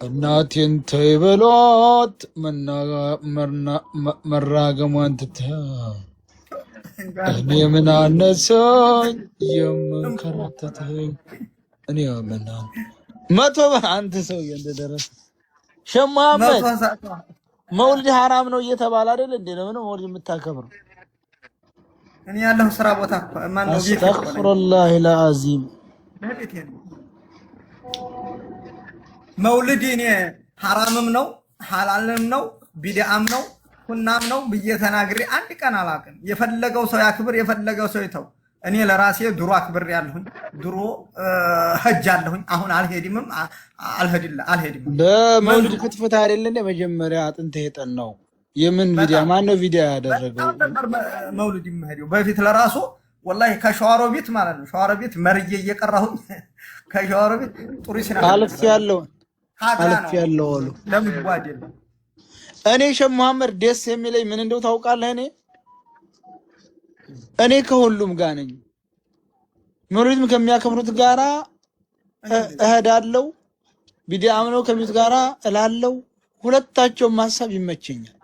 እናቴን ተይ በሏት መራገሟን ትተህ እኔ ምን አነሰኝ የምንከራተትህ እኔ ምን መቶ አንተ ሰው እንደደረሰ ሸማመት መውሊድ ሐራም ነው እየተባለ አይደል እንዴ? ለምን መውሊድ የምታከብረው? እኔ ያለሁ ስራ ቦታ ማን ነው? አስተግፍሩላህ العظيم መውሊድ እኔ ሐራምም ነው ሐላልም ነው ቢድዓም ነው ሱናም ነው ብዬ ተናግሬ አንድ ቀን አላውቅም። የፈለገው ሰው ያክብር፣ የፈለገው ሰው ይተው። እኔ ለራሴ ድሮ አክብር ያለሁኝ ድሮ ሀጅ አለሁኝ። አሁን አልሄድምም አልሄድም። ለመውሊድ ክትፈታ አይደለ እንደ መጀመሪያ አጥንት የጠናው የምን ቪዲዮ ማን ነው ቪዲዮ ያደረገው? መውሊድ የምሄደው በፊት ለራሱ ወላሂ ከሸዋሮ ቤት ማለት ነው። ሸዋሮ ቤት መርዬ እየቀራሁኝ ከሸዋሮ ቤት ጥሩ ሲና አልፍ ያለው አሉ ለምን ጓደል እኔ ሸህ መሐመድ ደስ የሚለኝ ምን እንደው ታውቃለህ? እኔ ከሁሉም ጋር ነኝ። መውሊድም ከሚያከብሩት ጋራ እሄዳለሁ፣ ቢዲዓም ነው ከሚሉት ጋራ እላለሁ። ሁለታቸውም ሐሳብ ይመቸኛል፣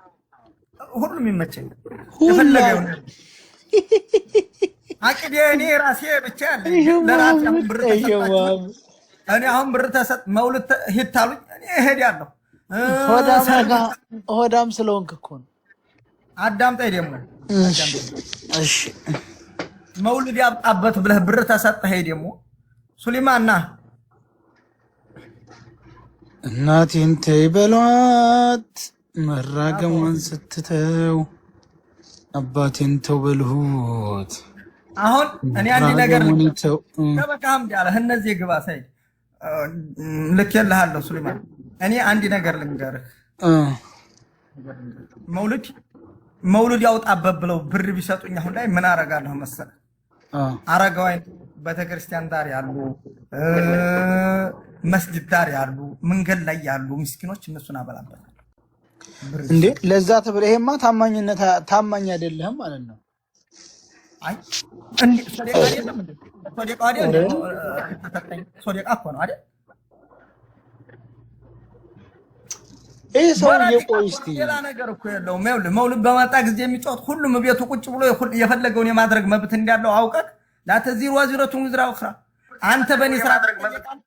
ሁሉም ይመቸኛል። የፈለገው አቅዴ እኔ ራሴ ብቻ ለራሴ ብር ተሰጣችሁ። እኔ አሁን ብር ተሰጥ መውሊድ ሂድ ታሉኝ እኔ እሄዳለሁ። ሆዳም ስለሆንክ እኮ ነው። አዳምጠኝ ደግሞ እሺ መውሊድ ያብጣበት ብለህ ብር ተሰጠህ ደግሞ ሱሌማንና እናቴን ተይ በሏት መራገሟን ስትተው አባቴን ተው በልሁት። አሁን እኔ አንድ ነገር ከበቃም ያለህ እነዚህ ግባ ሳይድ ልኬልሃለሁ ሱሌማን። እኔ አንድ ነገር ልንገርህ መውሊድ ያውጣበት ብለው ብር ቢሰጡኝ አሁን ላይ ምን አረጋለሁ መሰለህ? አረጋዊ ቤተክርስቲያን ዳር ያሉ መስጊድ ዳር ያሉ መንገድ ላይ ያሉ ምስኪኖች እነሱን አበላበታለሁ። እንዴ ለዛ ተብለ ይሄማ ታማኝ አይደለህም ማለት ነው። አይ እንዴ ሶዴቃ አይደለም እንዴ? ሶዴቃ አይደለም ሶዴቃ እኮ ነው አይደል? ይሄ ሰው የቆይስቲ ሌላ ነገር እኮ የለውም። መውሊድ በመጣ ጊዜ የሚጫወት ሁሉም ቤቱ ቁጭ ብሎ የፈለገውን የማድረግ መብት እንዳለው አውቀህ ላተዚሩ ወዚረቱን ወዝራ አኽራ አንተ በኔ ስራ አይደለም።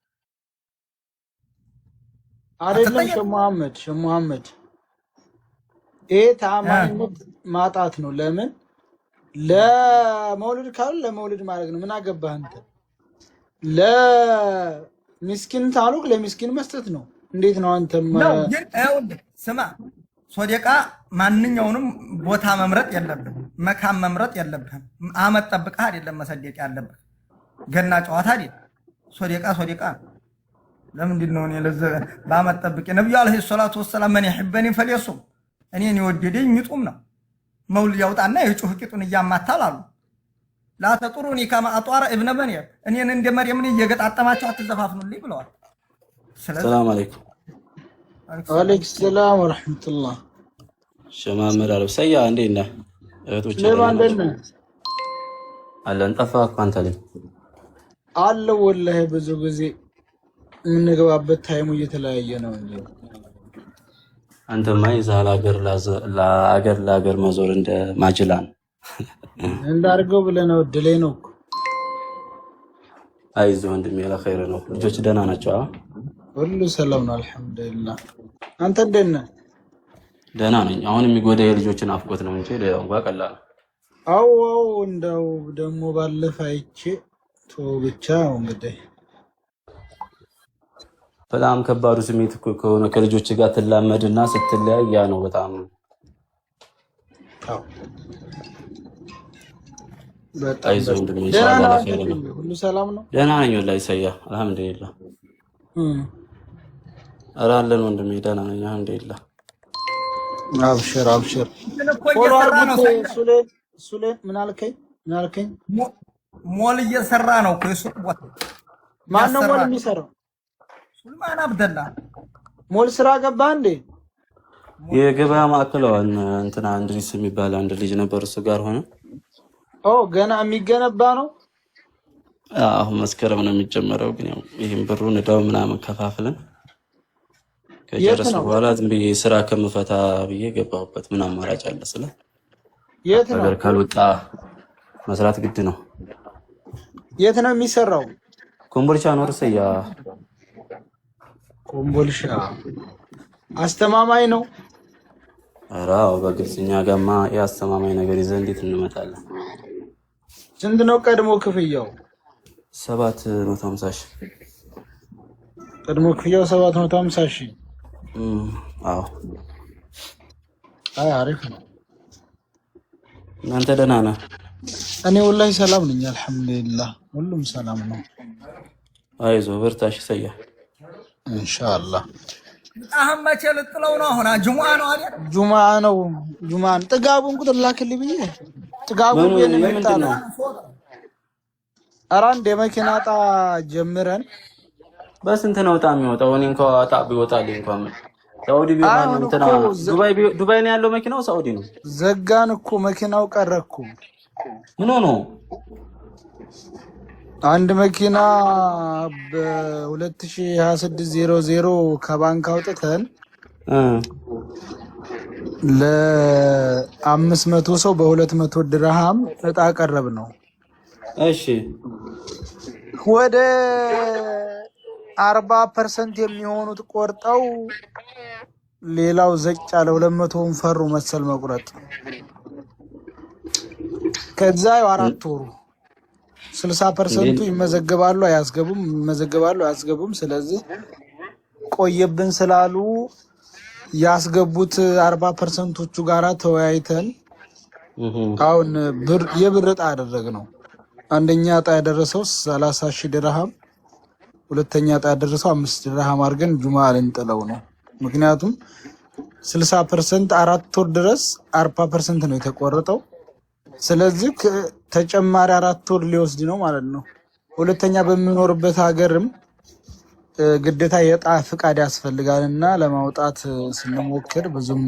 ሸህ መሐመድ ይሄ ታማኝነት ማጣት ነው። ለምን ለመውሊድ ካሉ ለመውሊድ ማድረግ ነው። ምን አገባህ አንተ? ለሚስኪን ታሉክ ለሚስኪን መስጠት ነው። እንዴት ነው አንተም ስማ ሶዴቃ ማንኛውንም ቦታ መምረጥ የለብህም፣ መካም መምረጥ የለብህም። አመት ጠብቀህ አይደለም መሰደቅ ያለብህ። ገና ጨዋታ አይደል ሶዴቃ ለምንድን ነው እኔ ለዘ በአመት ጠብቄ ነብዩ አለይሂ ሰላቱ ወሰላም ማን ይحبني فليصم እኔን የወደደኝ ይጹም ነው። መውሊድ ያውጣና የጩህ ቂጡን እያማታል አሉ ላ ተጥሩኒ ከማ አጧራ ابن መርየም እኔን እንደ መርየምን እየገጣጠማቸው አትዘፋፍኑልኝ ብለዋል። ሰላም አለይኩም ወአለይኩም ሰላም ወራህመቱላህ። ሸማመር አለብሰያ እንዴት ነህ? እህቶች አለን ጠፋህ እኮ አንተ ላይ አለው ወላሂ ብዙ ጊዜ የምንገባበት ታይሙ እየተለያየ ነው እንጂ አንተማ ይዛል አገር ለአገር መዞር እንደ ማጅላን እንዳርገው ብለህ ነው። እድሌ ነው እኮ አይዞህ ወንድሜ ለኸይር ነው። ልጆች ደህና ናቸው? ሁሉ ሰላም ነው አልሐምዱሊላህ። አንተ እንዴት ነህ? ደህና ነኝ። አሁን የሚጎዳ የልጆችን አፍቆት ነው እንጂ ያው ቀላል። አዎ እንደው ደግሞ ባለፈ አይቼ ብቻ እንግዲህ በጣም ከባዱ ስሜት እኮ ከሆነ ከልጆች ጋር ትላመድና ስትለያይ ያ ነው በጣም አይዞህ ወንድሜ ኢንሻአላህ ኸይር ነው። ሁሉ ሰላም ነው? ደህና ነኝ ወላሂ ሰያ አልሐምዱሊላህ። ኧረ አለን ወንድሜ ደህና ነኝ አልሐምዱሊላህ። አብሽር ሱሌ ምን አልከኝ? ሞል እየሰራ ነው እኮ እሱ ቦታ ማን ነው ሞል የሚሰራው? ሱልማን አብደላ ሞል ስራ ገባ እንዴ? የገበያ ማዕከል እንትና እንድሪስ የሚባል አንድ ልጅ ነበር እሱ ጋር ሆነ። ገና የሚገነባ ነው። አሁን መስከረም ነው የሚጀመረው። ግን ያው ይሄን ብሩን እዳው ምናምን ከፋፍለን ከጨረስኩ በኋላ ዝም ብዬ ስራ ከምፈታ ብዬ ገባሁበት። ምን አማራጭ አለ? ስለ የት ነው ሀገር ካልወጣ መስራት ግድ ነው። የት ነው የሚሰራው? ኮምቦልቻ ነው ርሰያ። ኮምቦልቻ አስተማማኝ ነው? ኧረ አዎ፣ በግልጽኛ ጋማ የአስተማማኝ ነገር ይዘህ እንዴት እንመጣለን? ስንት ነው ቀድሞ ክፍያው? 750 ሺህ ቀድሞ ክፍያው 750 ሺህ። አዎ። አይ አሪፍ ነው። እናንተ ደህና ነህ? እኔ ወላሂ ሰላም ነኝ አልሐምዱሊላህ፣ ሁሉም ሰላም ነው። አይዞህ በርታሽ። ሰያ ኢንሻአላህ። አሁን መቼ ልጥለው ነው? አሁን ጁሙአ ነው አይደል? ጁሙአ ነው። ጁሙአን ጥጋቡን ቁጥር ላክልኝ ብዬ ጥጋቡን የመጣ ነው። ኧረ አንድ የመኪና ዕጣ ጀምረን በስንት ነው ዕጣ የሚወጣው? እኔ እንኳን ዕጣ ቢወጣልኝ እንኳን ሳውዲ ቢሆን እንትና ዱባይ ነው ያለው መኪናው። ሳውዲ ነው። ዘጋን እኮ መኪናው ቀረ እኮ። ምን ሆኖ? አንድ መኪና በ2026 ከባንክ አውጥተን ለ500 ሰው በ200 ድርሃም ዕጣ ቀረብ ነው። እሺ ወደ 40% የሚሆኑት ቆርጠው ሌላው ዘጭ ያለ 200ውን ፈሩ መሰል መቁረጥ። ከዛ 4 ወሩ 60% ይመዘገባሉ አያስገቡም፣ ይመዘገባሉ አያስገቡም። ስለዚህ ቆየብን ስላሉ ያስገቡት 40%ዎቹ ጋራ ተወያይተን አሁን የብር ዕጣ አደረግነው። አንደኛ ዕጣ ያደረሰው 30,000 ድርሃም፣ ሁለተኛ ዕጣ ያደረሰው 5 ድርሃም አድርገን ጁሙአ ልንጥለው ነው። ምክንያቱም 60% 4 ወር ድረስ 40% ነው የተቆረጠው። ስለዚህ ተጨማሪ 4 ወር ሊወስድ ነው ማለት ነው። ሁለተኛ በሚኖርበት ሀገርም ግዴታ የዕጣ ፍቃድ ያስፈልጋልና ለማውጣት ስንሞክር ብዙም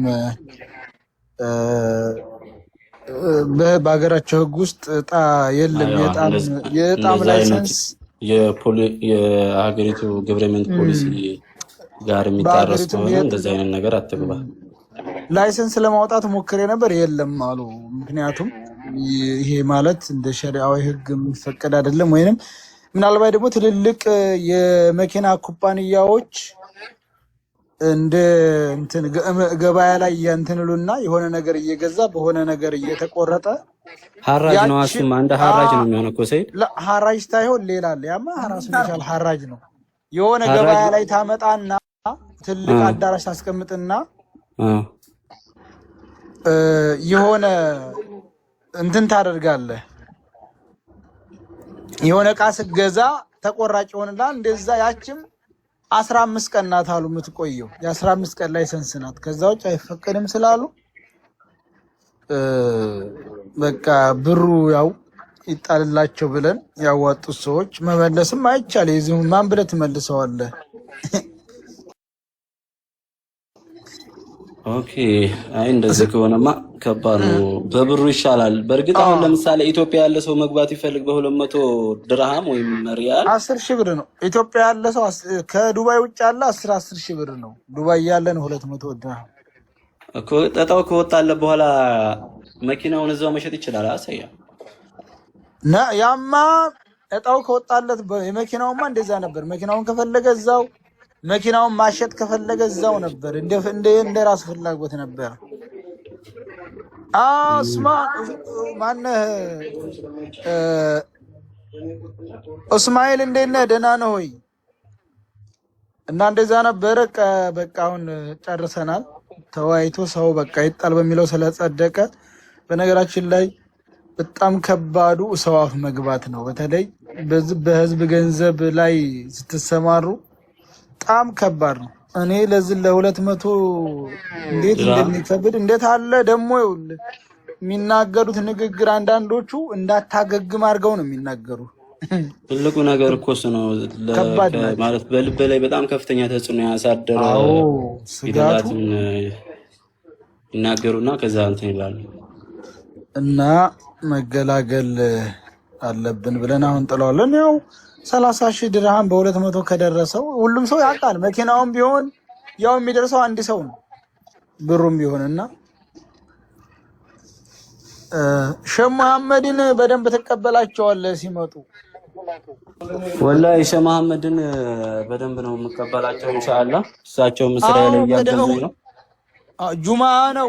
በሀገራቸው ሕግ ውስጥ ዕጣ የለም። የዕጣም ላይሰንስ የሀገሪቱ ገቨርንመንት ፖሊሲ ጋር የሚጣረስ ከሆነ እንደዚህ አይነት ነገር አትግባ። ላይሰንስ ለማውጣት ሞክሬ ነበር፣ የለም አሉ። ምክንያቱም ይሄ ማለት እንደ ሸሪዓዊ ሕግ የሚፈቀድ አይደለም። ወይንም ምናልባት ደግሞ ትልልቅ የመኪና ኩባንያዎች እንደ እንትን ገበያ ላይ ያንተንሉና የሆነ ነገር እየገዛ በሆነ ነገር እየተቆረጠ ሐራጅ ነው። አስማ እንደ ሐራጅ ነው የሚሆነው እኮ ሰይድ። ሐራጅ ታይሆን ሌላ አለ። ያማ ራሱ ይቻል ሐራጅ ነው። የሆነ ገበያ ላይ ታመጣና ትልቅ አዳራሽ ታስቀምጥና የሆነ እንትን ታደርጋለህ። የሆነ ዕቃ ስትገዛ ተቆራጭ ይሆንና እንደዛ ያችም 15 ቀን ናት አሉ የምትቆየው። የ15 ቀን ላይሰንስ ናት። ከዛ ውጭ አይፈቀድም ስላሉ በቃ ብሩ ያው ይጣልላቸው ብለን ያዋጡት ሰዎች መመለስም አይቻል። የዚሁ ማን ብለህ ትመልሰዋለህ? ኦኬ። አይ እንደዚህ ከሆነማ ከባድ ነው። በብሩ ይሻላል። በእርግጥ አሁን ለምሳሌ ኢትዮጵያ ያለ ሰው መግባት ይፈልግ በ200 ድርሃም ወይም ሪያል 10,000 ብር ነው። ኢትዮጵያ ያለ ሰው ከዱባይ ውጭ ያለ 10,000 ብር ነው። ዱባይ ያለ ነው 200 ድርሃም እኮ። ዕጣው ከወጣለ በኋላ መኪናውን እዛው መሸጥ ይችላል። አሰያ ያማ ዕጣው ከወጣለት የመኪናውማ እንደዛ ነበር። መኪናውን ከፈለገ እዛው፣ መኪናውን ማሸጥ ከፈለገ እዛው ነበር። እንደ ራስ ፍላጎት ነበር። አስማ ማነህ? እስማኤል እንዴት ነህ? ደህና ነህ ወይ? እና እንደዛ ነበረ። በቃ አሁን ጨርሰናል። ተወያይቶ ሰው በቃ ይጣል በሚለው ስለጸደቀ። በነገራችን ላይ በጣም ከባዱ ሰው አፍ መግባት ነው። በተለይ በህዝብ ገንዘብ ላይ ስትሰማሩ በጣም ከባድ ነው። እኔ ለዚህ ለ200 እንዴት እንደሚከብድ እንዴት አለ ደግሞ የሚናገሩት ንግግር አንዳንዶቹ እንዳታገግም አድርገው ነው የሚናገሩ። ትልቁ ነገር እኮ እሱ ነው ማለት በልብ ላይ በጣም ከፍተኛ ተጽዕኖ ያሳደረ ፊደላትን ይናገሩና ከዛ እንትን ይላሉ እና መገላገል አለብን ብለን አሁን ጥለዋለን። ያው 30,000 ድርሃም በ200 ከደረሰው ሁሉም ሰው ያውቃል። መኪናውም ቢሆን ያው የሚደርሰው አንድ ሰው ነው ብሩም ቢሆንና ሼህ መሐመድን በደንብ ተቀበላቸዋለህ ሲመጡ? ወላሂ ሼህ መሐመድን በደንብ ነው የምቀበላቸው ኢንሻአላህ። እሳቸውም እስራኤል እያገዙኝ ነው። ጁማ ነው